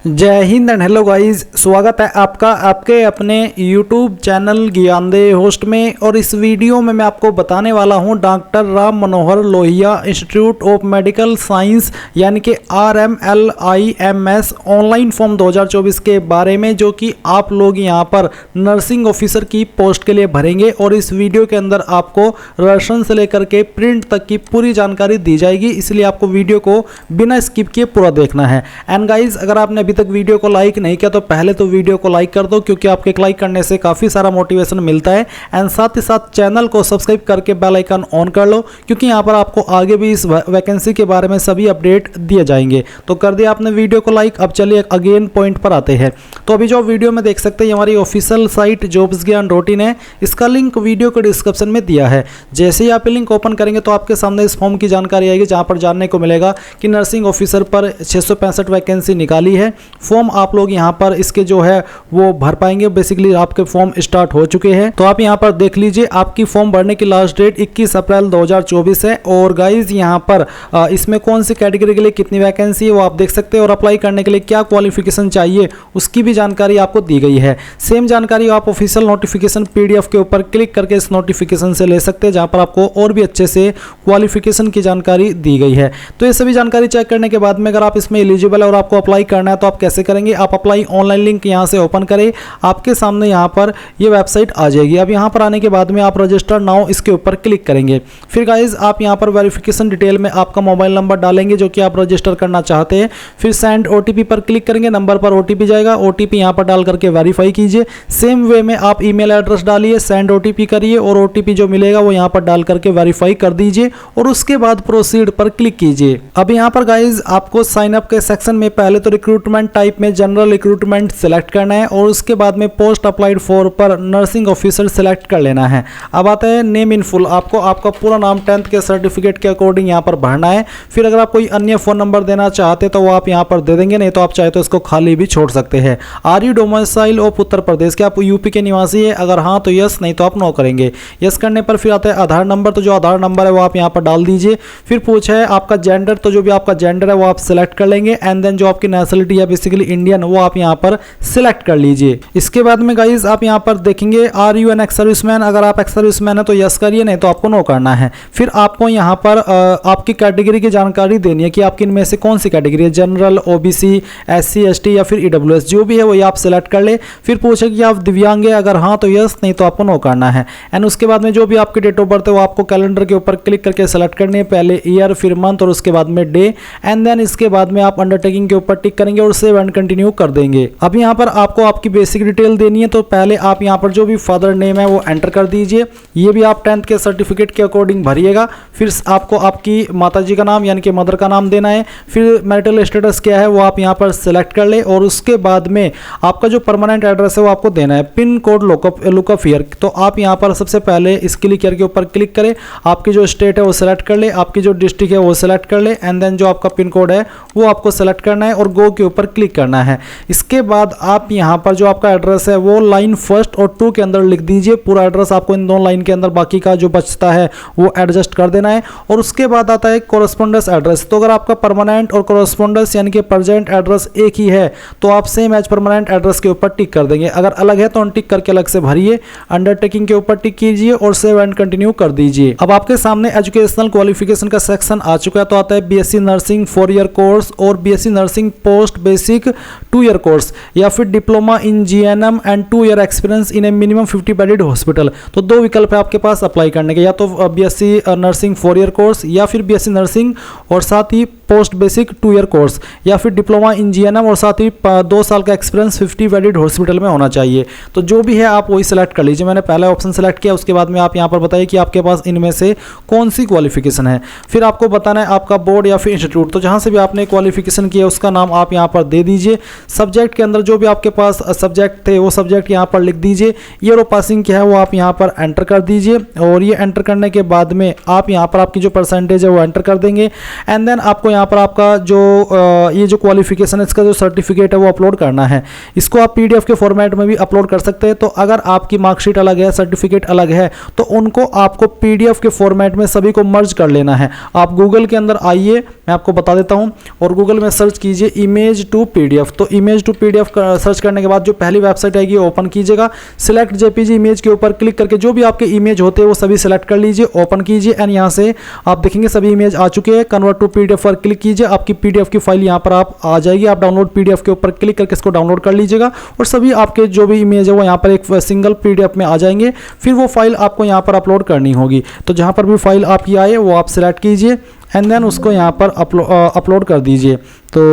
जय Hind and hello guys, स्वागत है आपका आपके अपने YouTube चैनल ज्ञानदेह होस्ट में। और इस वीडियो में मैं आपको बताने वाला हूं doctor Ram Manohar Lohia institute of medical science यानी कि RMLIMS ऑनलाइन फॉर्म 2024 के बारे में, जो कि आप लोग यहां पर नर्सिंग ऑफिसर की पोस्ट के लिए भरेंगे। और इस वीडियो के अंदर आपको राशन से लेकर के प्रिंट तक की पूरी जानकारी दी जाएगी, इसलिए आपको वीडियो को बिना स्किप किए पूरा देखना है। एंड गाइज, अगर आपने अभी तक वीडियो को लाइक नहीं किया तो पहले तो वीडियो को लाइक कर दो, क्योंकि आपके लाइक करने से काफ़ी सारा मोटिवेशन मिलता है। एंड साथ ही साथ चैनल को सब्सक्राइब करके बेल आइकन ऑन कर लो, क्योंकि यहाँ पर आपको आगे भी इस वैकेंसी के बारे में सभी अपडेट दिए जाएंगे। तो कर दिया आपने वीडियो को लाइक। अब चलिए अगेन पॉइंट पर आते हैं। तो अभी जो वीडियो में देख सकते हैं, हमारी ऑफिशियल साइट जॉब्स ज्ञान रूटीन है, इसका लिंक वीडियो के डिस्क्रिप्शन में दिया है। जैसे ही आप लिंक ओपन करेंगे तो आपके सामने इस फॉर्म की जानकारी आएगी, जहाँ पर जानने को मिलेगा कि नर्सिंग ऑफिसर पर 665 वैकेंसी निकाली है। फॉर्म आप लोग यहाँ पर इसके जो है वो भर पाएंगे। बेसिकली आपके फॉर्म स्टार्ट हो चुके हैं, तो आप यहाँ पर देख लीजिए आपकी फॉर्म भरने की लास्ट डेट 21 अप्रैल 2024 है। और गाइज यहाँ पर इसमें कौन सी कैटेगरी के लिए कितनी वैकेंसी है वो आप देख सकते हैं, और अप्लाई करने के लिए क्या क्वालिफिकेशन चाहिए उसकी भी जानकारी आपको दी गई है। सेम जानकारी आप ऑफिशियल नोटिफिकेशन PDF के ऊपर क्लिक करके इस नोटिफिकेशन से ले सकते हैं, जहाँ पर आपको और भी अच्छे से क्वालिफिकेशन की जानकारी दी गई है। तो ये सभी जानकारी चेक करने के बाद में अगर आप इसमें एलिजिबल है और आपको अप्लाई करना है तो आप कैसे करेंगे। आप अप्लाई ऑनलाइन लिंक यहां से ओपन करें, आपके सामने यहां पर ये वेबसाइट आ जाएगी। अब यहां पर आने के बाद में आप रजिस्टर नाउ इसके ऊपर क्लिक करेंगे। फिर गाइज आप यहां पर वेरिफिकेशन डिटेल में आपका मोबाइल नंबर डालेंगे जो कि आप रजिस्टर करना चाहते हैं। फिर सेंड OTP पर क्लिक करेंगे, नंबर पर OTP जाएगा, OTP यहां पर डाल करके वेरीफाई कीजिए। सेम वे में आप ईमेल एड्रेस डालिए, सेंड OTP करिए और OTP जो मिलेगा वो यहां पर डाल करके वेरीफाई कर दीजिए और उसके बाद प्रोसीड पर क्लिक कीजिए। अब यहां पर गाइज आपको साइन अप के सेक्शन में पहले तो रिक्रूटमेंट टाइप में जनरल रिक्रूटमेंट सिलेक्ट करना है और उसके बाद में पोस्ट अप्लाइड फॉर पर नर्सिंग ऑफिसर सिलेक्ट कर लेना है। अब आता है नेम इन फुल, आपको आपका पूरा नाम 10th के सर्टिफिकेट के अकॉर्डिंग यहाँ पर भरना है। फिर अगर आप कोई अन्य फ़ोन नंबर देना चाहते तो वो आप यहाँ पर दे देंगे, नहीं तो आप चाहे तो इसको खाली भी छोड़ सकते हैं। Are you domicile of Uttar Pradesh के, आप यूपी के निवासी है, अगर हाँ तो यस, नहीं तो आप नो करेंगे। यस करने पर फिर आता है आधार नंबर, तो जो आधार नंबर है वो आप यहाँ पर डाल दीजिए। फिर पूछा है आपका जेंडर, तो जो भी आपका जेंडर है वो आप सिलेक्ट कर लेंगे। एंड देन जो आपकी नेशनलिटी है बेसिकली इंडियन, वो आप यहाँ पर सिलेक्ट कर लीजिए। इसके बाद में गाइज आप यहाँ पर देखेंगे are you an ex serviceman, अगर आप एक्स सर्विसमैन है तो यस करिए, नहीं तो आपको नो करना है। फिर आपको यहाँ पर आपकी कैटेगरी की जानकारी देनी है कि आपकी इनमें से कौन सी कैटेगरी है, जनरल, OBC, SC ST या फिर EWS, जो भी है वो आप सिलेक्ट कर ले। फिर पूछे कि आप दिव्यांग है, अगर हाँ तो यस, नहीं तो आपको नो करना है। एंड उसके बाद में जो भी आपकी डेट ऑफ बर्थ है वो आपको कैलेंडर के ऊपर क्लिक करके सेलेक्ट करनी है, पहले ईयर फिर मंथ और उसके बाद में डे। एंड देन इसके बाद में आप अंडरटेकिंग के ऊपर टिक करेंगे और सेव एंड कंटिन्यू कर देंगे। अब यहाँ पर आपको आपकी बेसिक डिटेल देनी है, तो पहले आप यहाँ पर जो भी फादर नेम है वो एंटर कर दीजिए। ये भी आप 10th के सर्टिफिकेट के अकॉर्डिंग भरिएगा। फिर आपको आपकी माताजी का नाम यानी कि मदर का नाम देना है। फिर मैरिटल स्टेटस क्या है वो आप यहाँ पर सिलेक्ट कर ले और उसके बाद में आपका जो परमानेंट एड्रेस है वो आपको देना है। पिन कोड लुकअप ईयर, तो आप यहाँ पर सबसे पहले इस क्लिक ईयर के ऊपर क्लिक करें, आपकी जो स्टेट है वो सिलेक्ट कर ले, आपकी जो डिस्ट्रिक्ट है वो सिलेक्ट कर ले। एंड देन जो आपका पिन कोड है वो आपको सेलेक्ट करना है और गो के ऊपर क्लिक करना है। इसके बाद आप यहाँ पर जो आपका एड्रेस है वो लाइन 1 और 2 के अंदर लिख दीजिए। पूरा एड्रेस आपको इन दोनों लाइन के अंदर, बाकी का जो बचता है वो एडजस्ट कर देना है। और उसके बाद आता है कोरस्पोंडेंस एड्रेस, तो अगर आपका परमानेंट और कोरस्पोंडेंस यानी कि प्रेजेंट एड्रेस एक ही है तो आप सेम एज परमानेंट एड्रेस के ऊपर टिक कर देंगे। अगर अलग है तो अनटिक करके अलग से भरिए, अंडरटेकिंग के ऊपर टिक कीजिए और सेव एंड कंटिन्यू कर दीजिए। अब आपके सामने एजुकेशनल क्वालिफिकेशन का सेक्शन आ चुका है, तो आता है BSc नर्सिंग 4 ईयर कोर्स और BSc nursing post basic 2 year course, या फिर diploma in GNM and 2 year experience in A minimum 50 bedded hospital. तो दो विकल्प है आपके पास अप्लाई करने के, या तो BSc नर्सिंग 4 ईयर कोर्स या फिर BSc नर्सिंग और साथ ही पोस्ट बेसिक 2 ईयर कोर्स, या फिर डिप्लोमा इन GNM और साथ ही 2 साल का एक्सपीरियंस 50 बेडेड हॉस्पिटल में होना चाहिए। तो जो भी है आप वही सिलेक्ट कर लीजिए। मैंने पहला ऑप्शन सेलेक्ट किया, उसके बाद में आप यहाँ पर बताइए कि आपके पास इनमें से कौन सी क्वालिफिकेशन है। फिर आपको बताना है आपका बोर्ड या फिर इंस्टीट्यूट, तो जहाँ से भी आपने क्वालिफिकेशन किया उसका नाम आप यहाँ पर दे दीजिए। सब्जेक्ट के अंदर जो भी आपके पास सब्जेक्ट थे वो सब्जेक्ट यहाँ पर लिख दीजिए। ईयर ऑफ पासिंग क्या है वो आप यहाँ पर एंटर कर दीजिए और ये एंटर करने के बाद में आप यहाँ पर आपकी जो परसेंटेज है वो एंटर कर देंगे। एंड देन आपको यहाँ यहाँ पर आपका जो ये जो क्वालिफिकेशन है, इसका जो सर्टिफिकेट है वो अपलोड करना है। इसको आप पीडीएफ के फॉर्मेट में भी अपलोड कर सकते हैं। तो अगर आपकी मार्कशीट अलग है, सर्टिफिकेट अलग है, तो उनको आपको पीडीएफ के फॉर्मेट में सभी को मर्ज कर लेना है। आप गूगल के अंदर आइए, मैं आपको बता देता हूं, और गूगल में सर्च कीजिए इमेज टू पीडीएफ। तो इमेज टू पीडीएफ सर्च करने के बाद जो पहली वेबसाइट आएगी ओपन कीजिएगा। सिलेक्ट जेपीजी इमेज के ऊपर क्लिक करके जो भी आपके इमेज होते हैं वो सभी सिलेक्ट कर लीजिए, ओपन कीजिए एंड यहाँ से आप देखेंगे सभी इमेज आ चुके हैं। कन्वर्ट टू पीडीएफ पर क्लिक कीजिए, आपकी पीडीएफ की फाइल यहाँ पर आप आ जाएगी। आप डाउनलोड पीडीएफ के ऊपर क्लिक करके इसको डाउनलोड कर लीजिएगा और सभी आपके जो भी इमेज है वो यहाँ पर एक सिंगल पीडीएफ में आ जाएंगे। फिर वो फाइल आपको यहाँ पर अपलोड करनी होगी। तो जहाँ पर भी फाइल आपकी आए वो आप सिलेक्ट कीजिए एंड देन उसको यहाँ पर अपलोड कर दीजिए। तो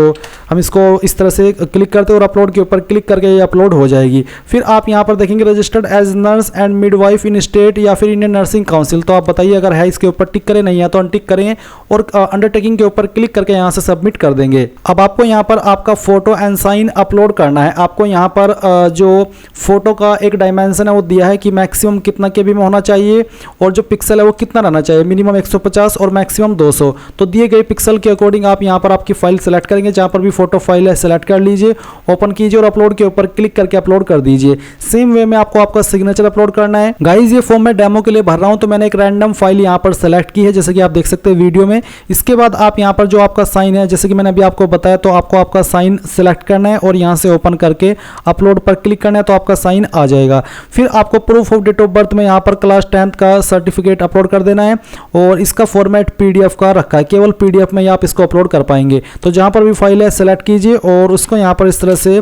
हम इसको इस तरह से क्लिक करते हैं और अपलोड के ऊपर क्लिक करके ये अपलोड हो जाएगी। फिर आप यहाँ पर देखेंगे registered as nurse and midwife in state या फिर इंडियन नर्सिंग काउंसिल। तो आप बताइए अगर है इसके ऊपर टिक करें, नहीं है तो अनटिक करें और अंडरटेकिंग के ऊपर क्लिक करके यहाँ से सबमिट कर देंगे। अब आपको यहाँ पर आपका फोटो एंड साइन अपलोड करना है। आपको यहाँ पर जो फोटो का एक डायमेंशन है वो दिया है कि मैक्सिमम कितना केबी में होना चाहिए और जो पिक्सल है वो कितना रहना चाहिए, मिनिमम 150 और मैक्सिमम 200। तो दिए गए पिक्सल के अकॉर्डिंग आप यहाँ पर आपकी फाइल सेलेक्ट करेंगे। जहाँ पर भी फोटो फाइल है सेलेक्ट कर लीजिए, ओपन कीजिए और अपलोड के ऊपर क्लिक करके अपलोड कर दीजिए। सेम वे में आपको आपका सिग्नेचर अपलोड करना है। गाइज ये फॉर्म मैं डेमो के लिए भर रहा हूँ, तो मैंने एक रैंडम फाइल यहाँ पर सेलेक्ट की है जैसे कि आप देख सकते हैं वीडियो में। इसके बाद आप यहाँ पर जो आपका साइन है, जैसे कि मैंने अभी आपको बताया, तो आपको आपका साइन सेलेक्ट करना है और यहाँ से ओपन करके अपलोड पर क्लिक करना है तो आपका साइन आ जाएगा। फिर आपको proof of date of birth में यहाँ पर क्लास 10th का सर्टिफिकेट अपलोड कर देना है और इसका फॉर्मेट पीडीएफ का रखा है, केवल पीडीएफ में आप इसको अपलोड कर पाएंगे। तो जहाँ पर भी फाइल है सेलेक्ट कीजिए और उसको यहाँ पर इस तरह से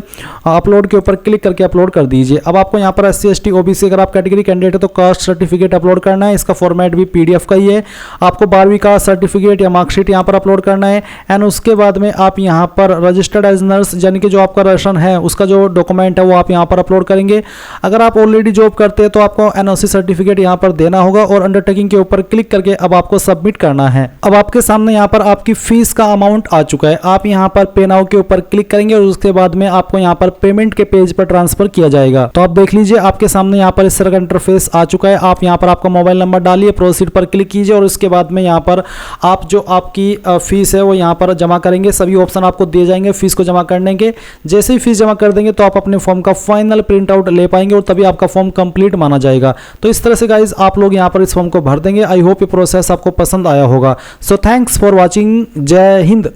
अपलोड के ऊपर क्लिक करके अपलोड कर दीजिए। अब आपको यहाँ पर एससी एसटी ओबीसी अगर आप कैटेगरी कैंडिडेट है तो कास्ट सर्टिफिकेट अपलोड करना है। इसका फॉर्मेट भी पीडीएफ का ही है। आपको 12वीं का सर्टिफिकेट या मार्कशीट यहाँ पर अपलोड करना है एंड उसके बाद में आप यहाँ पर रजिस्टर्ड एज नर्स यानी कि जो आपका राशन है उसका जो डॉक्यूमेंट है वो आप यहाँ पर अपलोड करेंगे। अगर आप ऑलरेडी जॉब करते हैं तो आपको एनओसी सर्टिफिकेट यहाँ पर देना होगा और अंडरटेकिंग के ऊपर क्लिक करके अब आपको सबमिट करना है। अब आपके सामने यहाँ पर आपकी फीस का अमाउंट आ चुका है। आप यहाँ पर पे नाउ के ऊपर क्लिक करेंगे और उसके बाद में आपको यहाँ पर पेमेंट के पेज पर ट्रांसफर किया जाएगा। तो आप देख लीजिए आपके सामने यहाँ पर इस तरह का इंटरफेस आ चुका है। आप यहाँ पर आपका मोबाइल नंबर डालिए, प्रोसीड पर क्लिक कीजिए और उसके बाद में यहाँ पर आप जो आपकी फीस है वो यहाँ पर जमा करेंगे। सभी ऑप्शन आपको दिए जाएंगे फीस को जमा करने के। जैसे ही फीस जमा कर देंगे तो आप अपने फॉर्म का फाइनल प्रिंट आउट ले पाएंगे और तभी आपका फॉर्म कंप्लीट माना जाएगा। तो इस तरह से गाइज आप लोग यहाँ पर इस फॉर्म को भर देंगे। आई होप ये प्रोसेस आपको पसंद आया होगा। So thanks for watching. जय हिंद।